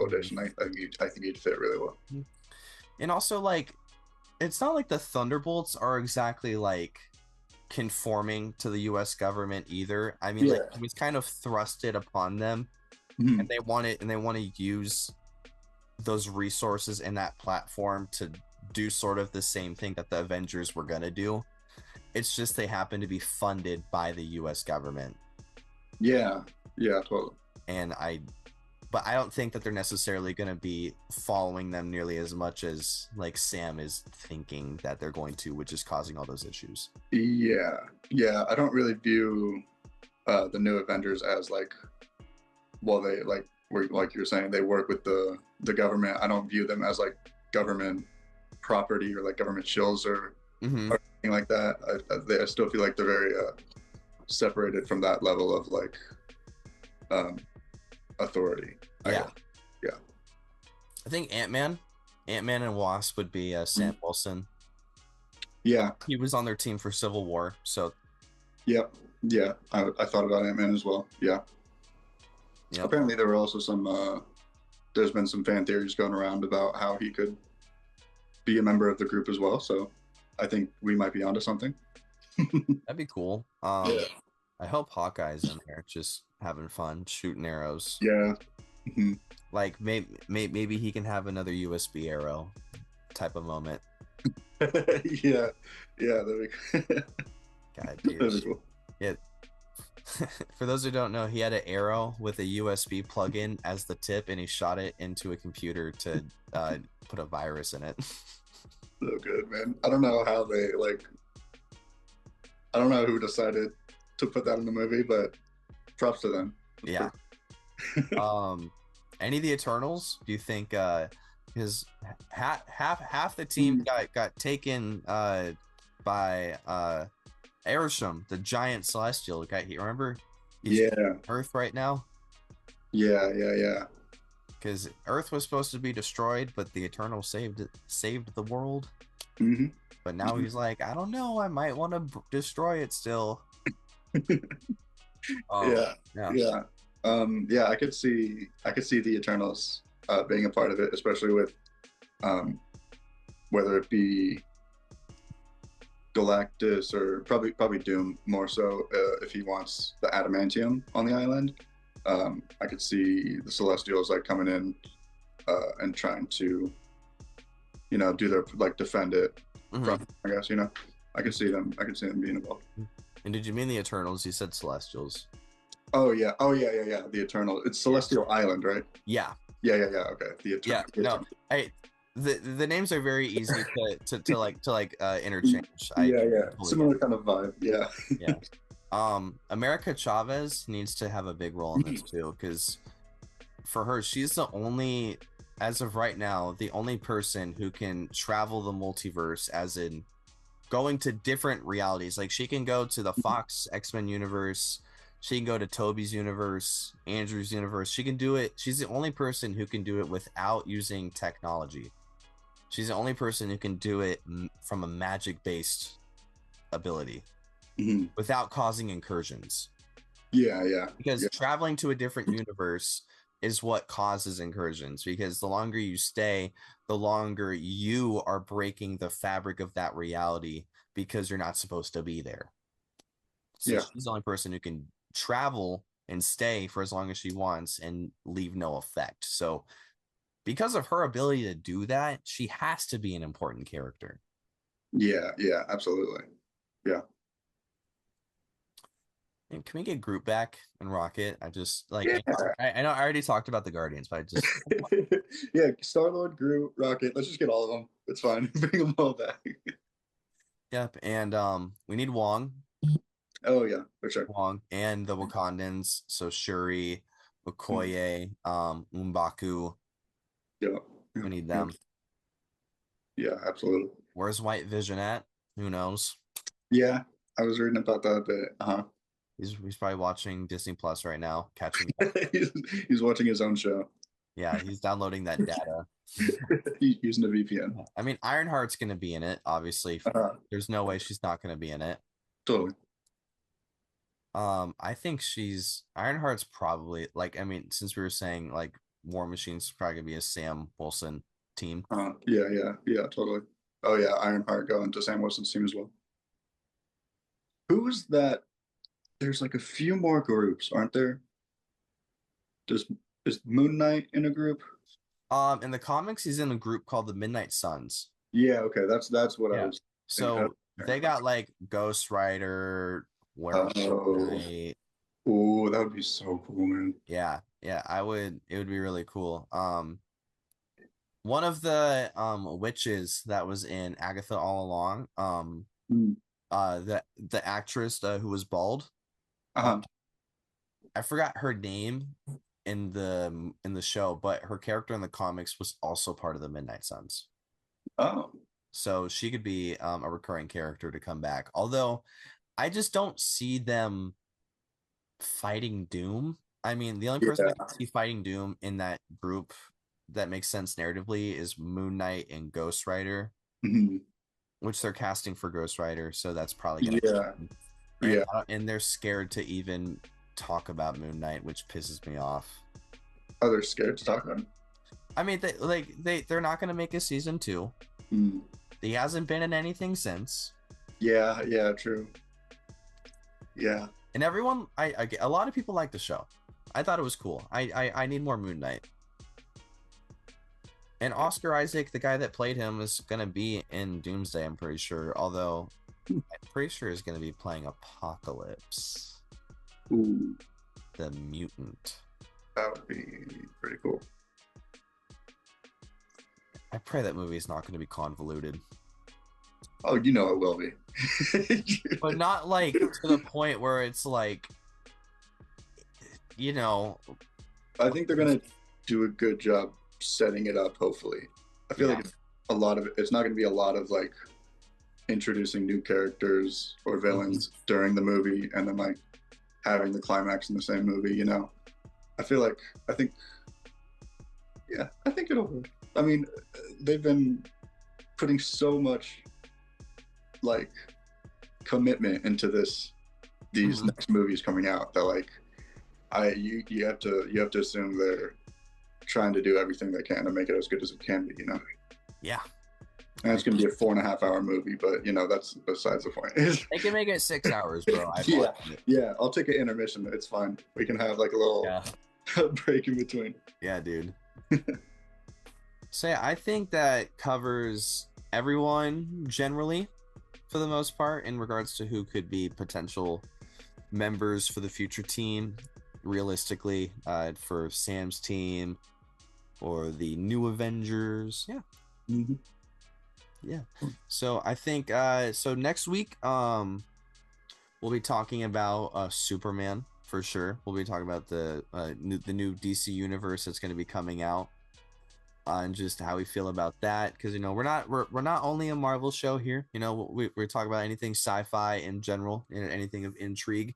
addition. I think he'd fit really well. And also, like, it's not like the Thunderbolts are exactly like conforming to the US government either. I mean, like, it was kind of thrusted upon them, and they want to use those resources in that platform to do sort of the same thing that the Avengers were gonna do. It's just they happen to be funded by the US government. Yeah, totally. But I don't think that they're necessarily going to be following them nearly as much as like Sam is thinking that they're going to, which is causing all those issues. Yeah. I don't really view the new Avengers as like, well, they like you're saying, they work with the government. I don't view them as like government property or like government shills or anything like that. I still feel like they're very separated from that level of like authority. Yeah. I think Ant-Man and Wasp would be Sam Wilson. Yeah, he was on their team for Civil War, so I thought about Ant-Man as well. Apparently there were also some there's been some fan theories going around about how he could be a member of the group as well, so I think we might be onto something. That'd be cool. I hope Hawkeye's in there, just having fun, shooting arrows. Yeah. Like maybe he can have another USB arrow type of moment. Yeah, that'd be God, dude. That'd be cool. Yeah. For those who don't know, he had an arrow with a USB plug-in as the tip, and he shot it into a computer to put a virus in it. So good, man. I don't know how they I don't know who decided to put that in the movie, but props to them. Yeah. Any of the Eternals? Do you think his half the team got taken by Arishem, the giant celestial guy? Remember? He's Earth right now. Yeah. Because Earth was supposed to be destroyed, but the Eternals saved the world. But now he's like, I don't know, I might want to destroy it still. Yeah. I could see the Eternals being a part of it, especially with whether it be Galactus or probably Doom more so, if he wants the adamantium on the island. I could see the Celestials like coming in and trying to, do their like defend it from, I guess, I could see them being involved. And did you mean the Eternals? You said Celestials. Oh yeah. The Eternal. It's Celestial Island, right? Yeah. Okay. The Eternal. Yeah. No. Hey, the names are very easy to interchange. Totally. Similar kind of vibe. Yeah. America Chavez needs to have a big role in this too, because for her, she's the only, as of right now, the only person who can travel the multiverse, as in going to different realities. Like she can go to the Fox X-Men universe, she can go to Toby's universe, Andrew's universe. She can do it. She's the only person who can do it without using technology. She's the only person who can do it from a magic-based ability without causing incursions. Yeah. Because traveling to a different universe is what causes incursions, because the longer you stay, the longer you are breaking the fabric of that reality because you're not supposed to be there. So she's the only person who can travel and stay for as long as she wants and leave no effect. So because of her ability to do that, she has to be an important character. Yeah, absolutely. Yeah. And can we get Groot back and Rocket? I just like I know I already talked about the Guardians, but I just yeah, Star-Lord, Groot, Rocket. Let's just get all of them. It's fine. Bring them all back. Yep, and we need Wong. Oh yeah, for sure. Wong and the Wakandans, so Shuri, Okoye, M'Baku. Yeah. We need them. Yeah, absolutely. Where's White Vision at? Who knows? Yeah, I was reading about that a bit. He's probably watching Disney Plus right now, catching he's watching his own show. Yeah, he's downloading that data. He's using a VPN. I mean, Ironheart's going to be in it, obviously. There's no way she's not going to be in it. Totally. I think Ironheart's probably, like, I mean, since we were saying like War Machine's probably gonna be a Sam Wilson team. Yeah, totally. Oh yeah, Ironheart going to Sam Wilson's team as well. Who is that? There's like a few more groups, aren't there? Is Moon Knight in a group? In the comics, he's in a group called the Midnight Suns. Yeah, okay, that's what I was. So they got like Ghost Rider, Knight. Oh, that would be so cool, man. Yeah, it would be really cool. One of the witches that was in Agatha all along, the actress who was bald. I forgot her name in the show, but her character in the comics was also part of the Midnight Suns. Oh. So she could be a recurring character to come back. Although I just don't see them fighting Doom. I mean, the only person I can see fighting Doom in that group that makes sense narratively is Moon Knight and Ghost Rider, which they're casting for Ghost Rider, so that's probably gonna and they're scared to even talk about Moon Knight, which pisses me off. Oh, they're scared to talk about him? I mean, they're not gonna make a season 2. He hasn't been in anything since. Yeah, true. Yeah. And everyone, a lot of people like the show. I thought it was cool. I need more Moon Knight. And Oscar Isaac, the guy that played him, is gonna be in Doomsday, I'm pretty sure. Although I'm pretty sure he's gonna be playing Apocalypse. Ooh. The mutant. That would be pretty cool. I pray that movie is not going to be convoluted. Oh, you know it will be. But not like to the point where it's like, you know. I think they're going to do a good job setting it up, hopefully. I feel like a lot of it's not going to be a lot of like introducing new characters or villains during the movie and then like having the climax in the same movie, you know. I think it'll work. I mean, they've been putting so much like commitment into these next movies coming out that like you have to assume they're trying to do everything they can to make it as good as it can be, you know. Yeah. And it's gonna be a 4.5-hour movie, but you know that's besides the point. They can make it 6 hours, bro. Yeah. I'll take an intermission. It's fine. We can have like a little break in between. Yeah, dude. So yeah, I think that covers everyone generally, for the most part, in regards to who could be potential members for the future team. Realistically, for Sam's team or the new Avengers. Yeah. So I think so next week We'll be talking about Superman for sure. We'll be talking about the new DC universe that's going to be coming out, and just how we feel about that. Because we're not only a Marvel show here. We're talking about anything sci-fi in general, anything of intrigue.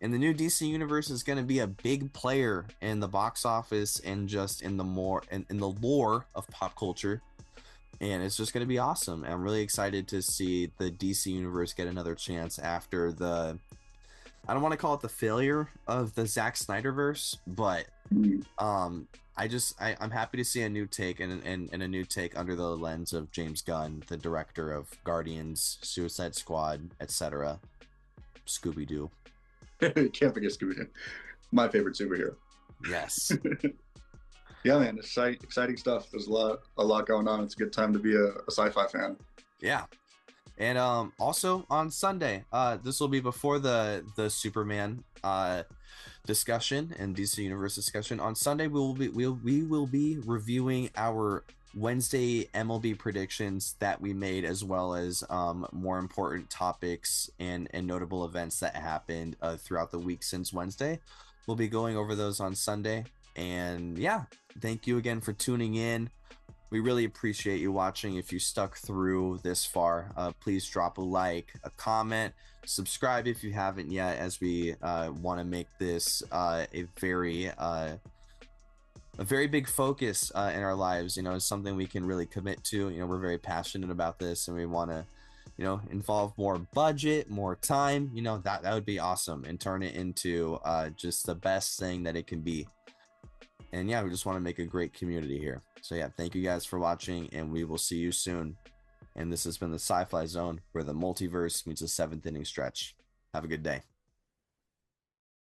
And the new DC universe is going to be a big player in the box office and just in in the lore of pop culture. And it's just going to be awesome. And I'm really excited to see the DC universe get another chance after I don't want to call it the failure of the Zack Snyderverse, but I'm happy to see a new take and a new take under the lens of James Gunn, the director of Guardians, Suicide Squad, etc. Scooby-Doo. Can't forget Scooby-Doo. My favorite superhero. Yes. Yeah, man, it's exciting stuff. There's a lot going on. It's a good time to be a sci-fi fan. Yeah. And also on Sunday, this will be before the Superman discussion and DC Universe discussion. On Sunday, we will be reviewing our Wednesday MLB predictions that we made, as well as more important topics and notable events that happened throughout the week since Wednesday. We'll be going over those on Sunday. And yeah, thank you again for tuning in. We really appreciate you watching. If you stuck through this far, please drop a like, a comment, subscribe if you haven't yet, as we want to make this a very big focus in our lives. It's something we can really commit to. We're very passionate about this, and we want to involve more budget, more time. That would be awesome, and turn it into just the best thing that it can be. And yeah, we just want to make a great community here. So yeah, thank you guys for watching, and we will see you soon. And this has been the Sci-Fi Zone, where the multiverse meets a 7th inning stretch. Have a good day.